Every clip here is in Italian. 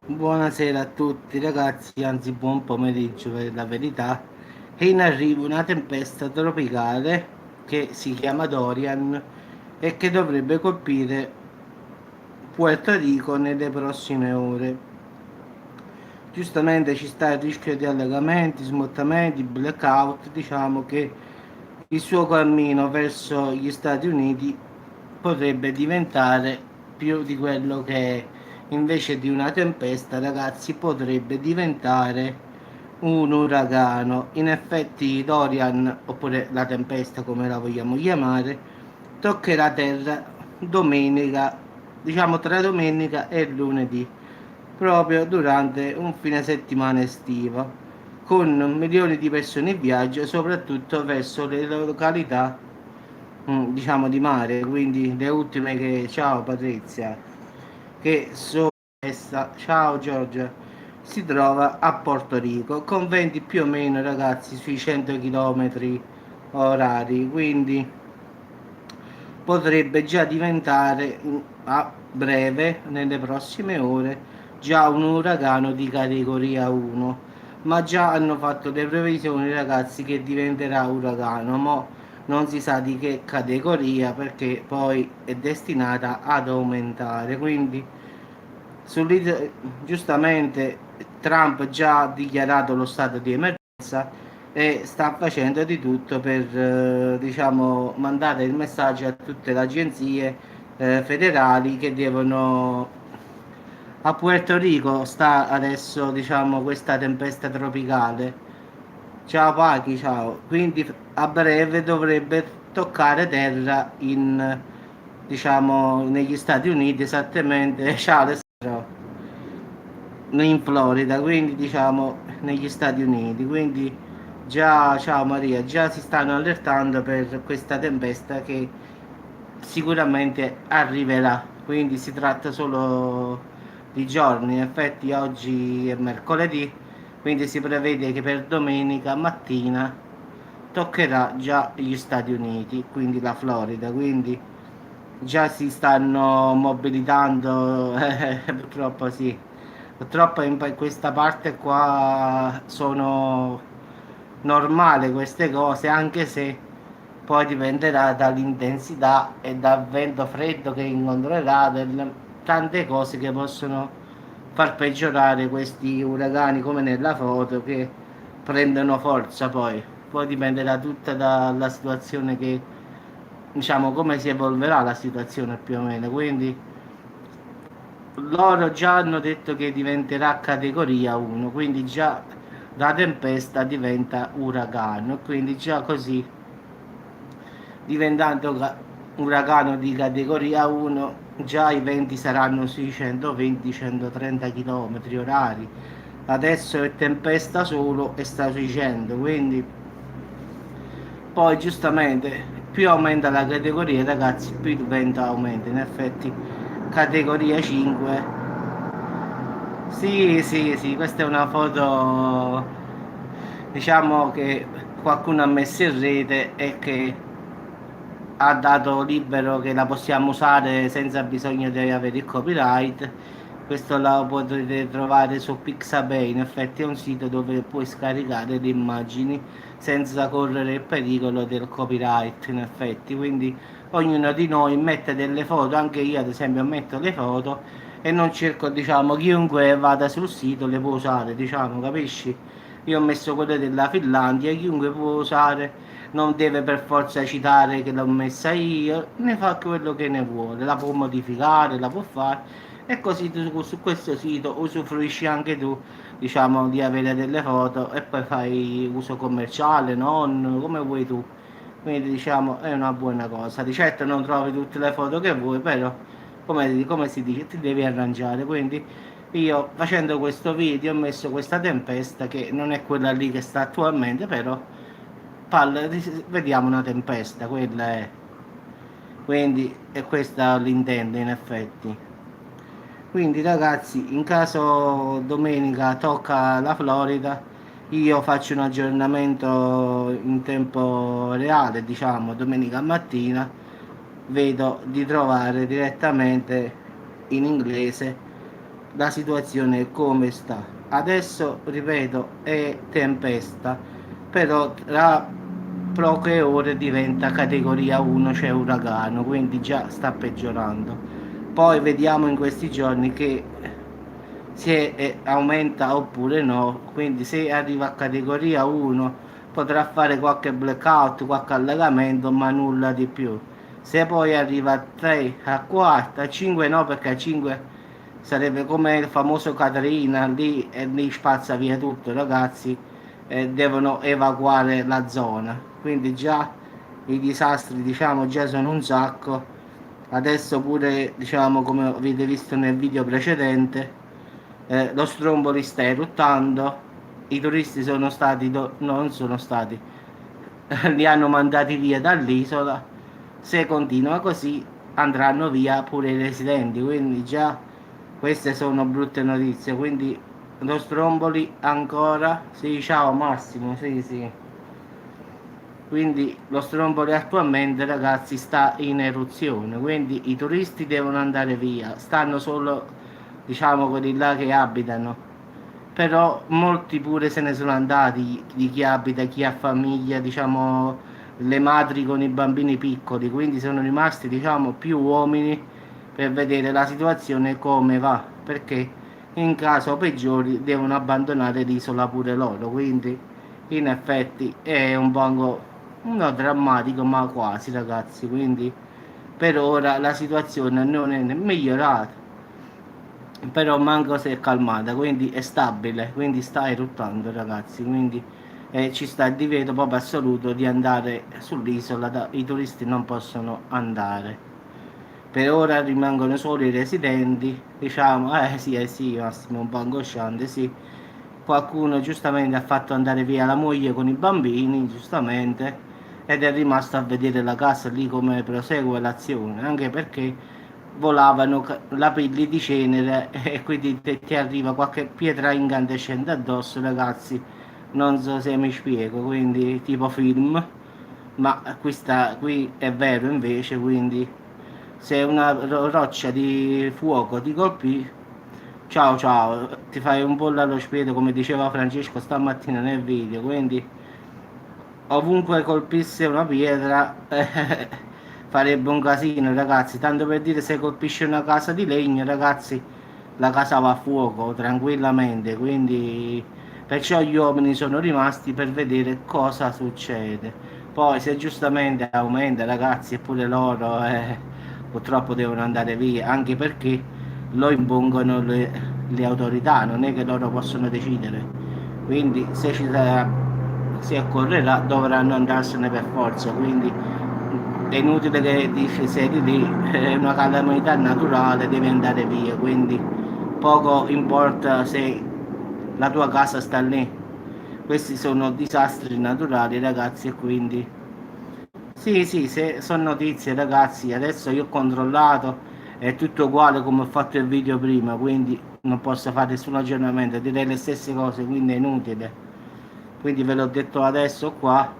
Buonasera a tutti ragazzi, anzi buon pomeriggio per la verità. È in arrivo una tempesta tropicale che si chiama Dorian e che dovrebbe colpire Puerto Rico nelle prossime ore. Giustamente ci sta il rischio di allagamenti, smottamenti, blackout. Diciamo che il suo cammino verso gli Stati Uniti potrebbe diventare più di quello che è. Invece di una tempesta, ragazzi, potrebbe diventare un uragano. In effetti Dorian, oppure la tempesta come la vogliamo chiamare, toccherà terra domenica, diciamo tra domenica e lunedì, proprio durante un fine settimana estivo, con milioni di persone in viaggio, soprattutto verso le località, diciamo di mare, quindi le ultime che, ciao Patrizia, che sono questa, ciao Giorgia, si trova a Porto Rico con venti più o meno ragazzi sui 100 km orari, quindi potrebbe già diventare a breve, nelle prossime ore, già un uragano di categoria 1. Ma già hanno fatto le previsioni ragazzi che diventerà uragano, mo non si sa di che categoria perché poi è destinata ad aumentare, quindi giustamente Trump già ha dichiarato lo stato di emergenza e sta facendo di tutto per diciamo, mandare il messaggio a tutte le agenzie federali che devono a Puerto Rico sta adesso diciamo questa tempesta tropicale. Ciao Pachi, ciao. Quindi a breve dovrebbe toccare terra in diciamo negli Stati Uniti, esattamente, ciao Alessandro, in Florida, quindi diciamo negli Stati Uniti. Quindi già, ciao Maria, già si stanno allertando per questa tempesta che sicuramente arriverà. Quindi si tratta solo di giorni. In effetti oggi è mercoledì, quindi si prevede che per domenica mattina toccherà già gli Stati Uniti, quindi la Florida. Quindi già si stanno mobilitando, purtroppo sì, purtroppo in questa parte qua sono normali queste cose, anche se poi dipenderà dall'intensità e dal vento freddo che incontrerà, tante cose che possono far peggiorare questi uragani come nella foto che prendono forza poi dipenderà tutta dalla situazione che diciamo come si evolverà la situazione più o meno, quindi loro già hanno detto che diventerà categoria 1, quindi già da tempesta diventa uragano, quindi già così diventando uragano di categoria 1 già i venti saranno sui 120-130 km orari. Adesso è tempesta solo e sta sui 100, quindi poi giustamente più aumenta la categoria ragazzi più il vento aumenta. In effetti categoria 5, sì sì sì, questa è una foto diciamo che qualcuno ha messo in rete e che ha dato libero che la possiamo usare senza bisogno di avere il copyright. Questo lo potete trovare su Pixabay, in effetti è un sito dove puoi scaricare le immagini senza correre il pericolo del copyright, in effetti. Quindi ognuno di noi mette delle foto, anche io ad esempio metto le foto e non cerco, diciamo, chiunque vada sul sito le può usare, diciamo, capisci? Io ho messo quelle della Finlandia, chiunque può usare, non deve per forza citare che l'ho messa io, ne fa quello che ne vuole, la può modificare, la può fare e così tu su questo sito usufruisci anche tu, diciamo, di avere delle foto e poi fai uso commerciale, non come vuoi tu. Quindi diciamo è una buona cosa. Di certo non trovi tutte le foto che vuoi, però come si dice, ti devi arrangiare. Quindi io facendo questo video ho messo questa tempesta che non è quella lì che sta attualmente, però vediamo una tempesta, quella è. Quindi è questa l'intendo in effetti. Quindi ragazzi, in caso domenica tocca la Florida, io faccio un aggiornamento in tempo reale, diciamo domenica mattina, vedo di trovare direttamente in inglese la situazione come sta. Adesso, ripeto, è tempesta, però tra poche ore diventa categoria 1, c'è uragano, quindi già sta peggiorando. Poi vediamo in questi giorni che se aumenta oppure no, quindi se arriva a categoria 1 potrà fare qualche blackout, qualche allagamento, ma nulla di più. Se poi arriva a 3, a 4, a 5 no, perché a 5 sarebbe come il famoso Caterina, lì e lì spazza via tutto, ragazzi, devono evacuare la zona. Quindi già i disastri, diciamo, già sono un sacco. Adesso pure, diciamo, come avete visto nel video precedente, lo Stromboli sta eruttando, i turisti sono stati, non sono stati, li hanno mandati via dall'isola, se continua così andranno via pure i residenti, quindi già queste sono brutte notizie, quindi lo Stromboli ancora, sì, ciao Massimo, sì, sì. Quindi lo Stromboli attualmente, ragazzi, sta in eruzione, quindi i turisti devono andare via, stanno solo, diciamo, quelli là che abitano, però molti pure se ne sono andati di chi abita, chi ha famiglia, diciamo, le madri con i bambini piccoli, quindi sono rimasti, diciamo, più uomini per vedere la situazione come va, perché in caso peggiori devono abbandonare l'isola pure loro, quindi in effetti è un po' non drammatico, ma quasi, ragazzi, quindi per ora la situazione non è migliorata, però manco si è calmata, quindi è stabile, quindi sta eruttando, ragazzi, quindi ci sta il divieto proprio assoluto di andare sull'isola, i turisti non possono andare. Per ora rimangono solo i residenti, diciamo, sì, Massimo, un po' angosciante, sì. Qualcuno giustamente ha fatto andare via la moglie con i bambini, giustamente, ed è rimasto a vedere la casa lì come prosegue l'azione, anche perché volavano lapilli di cenere e quindi ti arriva qualche pietra incandescente addosso, ragazzi. Non so se mi spiego, quindi tipo film, ma qui è vero invece, quindi se una roccia di fuoco ti colpì, ciao ciao, ti fai un pollo allo spiedo come diceva Francesco stamattina nel video, quindi ovunque colpisse una pietra farebbe un casino, ragazzi. Tanto per dire, se colpisce una casa di legno, ragazzi, la casa va a fuoco tranquillamente, quindi perciò gli uomini sono rimasti per vedere cosa succede. Poi se giustamente aumenta, ragazzi, eppure loro purtroppo devono andare via, anche perché lo impongono le autorità, non è che loro possono decidere. Quindi se ci sarà, si occorrerà, dovranno andarsene per forza. Quindi è inutile che dici sei di lì, è una calamità naturale, devi andare via. Quindi poco importa se la tua casa sta lì. Questi sono disastri naturali, ragazzi, e quindi sì, sì, se sono notizie, ragazzi. Adesso io ho controllato, è tutto uguale come ho fatto il video prima, quindi non posso fare nessun aggiornamento, direi le stesse cose, quindi è inutile. Quindi ve l'ho detto adesso qua,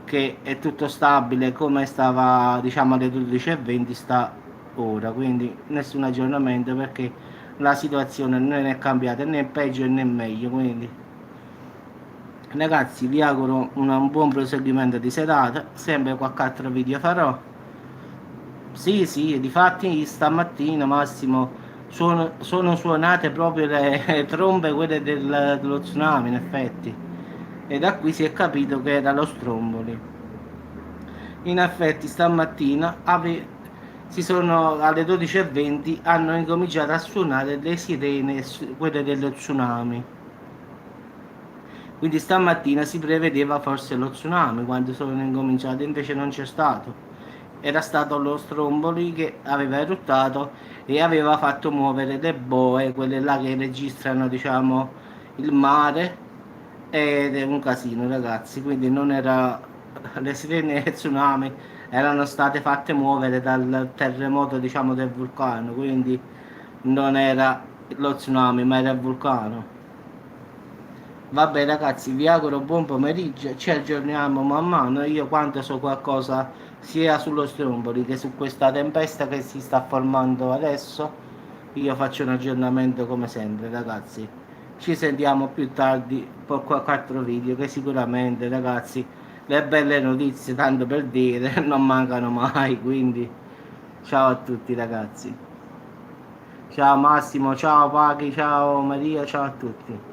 che è tutto stabile come stava, diciamo, alle 12:20 sta ora, quindi nessun aggiornamento, perché la situazione non è cambiata né peggio né meglio. Quindi ragazzi, vi auguro un buon proseguimento di serata, sempre qualche altro video farò. Sì, sì, difatti stamattina Massimo sono suonate proprio le trombe, quelle dello tsunami, in effetti, e da qui si è capito che era lo Stromboli. In effetti stamattina alle 12:20 hanno incominciato a suonare le sirene, quelle dello tsunami. Quindi stamattina si prevedeva forse lo tsunami quando sono incominciati, invece non c'è stato. Era stato lo Stromboli che aveva eruttato e aveva fatto muovere le boe, quelle là che registrano, diciamo, il mare, ed è un casino, ragazzi. Quindi non era, le sirene e tsunami erano state fatte muovere dal terremoto, diciamo, del vulcano, quindi non era lo tsunami ma era il vulcano. Vabbè ragazzi, vi auguro buon pomeriggio, ci aggiorniamo man mano. Io quando so qualcosa sia sullo Stromboli che su questa tempesta che si sta formando adesso, io faccio un aggiornamento come sempre, ragazzi. Ci sentiamo più tardi per qualche altro video che sicuramente, ragazzi, le belle notizie, tanto per dire, non mancano mai, quindi ciao a tutti, ragazzi. Ciao Massimo, ciao Paghi, ciao Maria, ciao a tutti.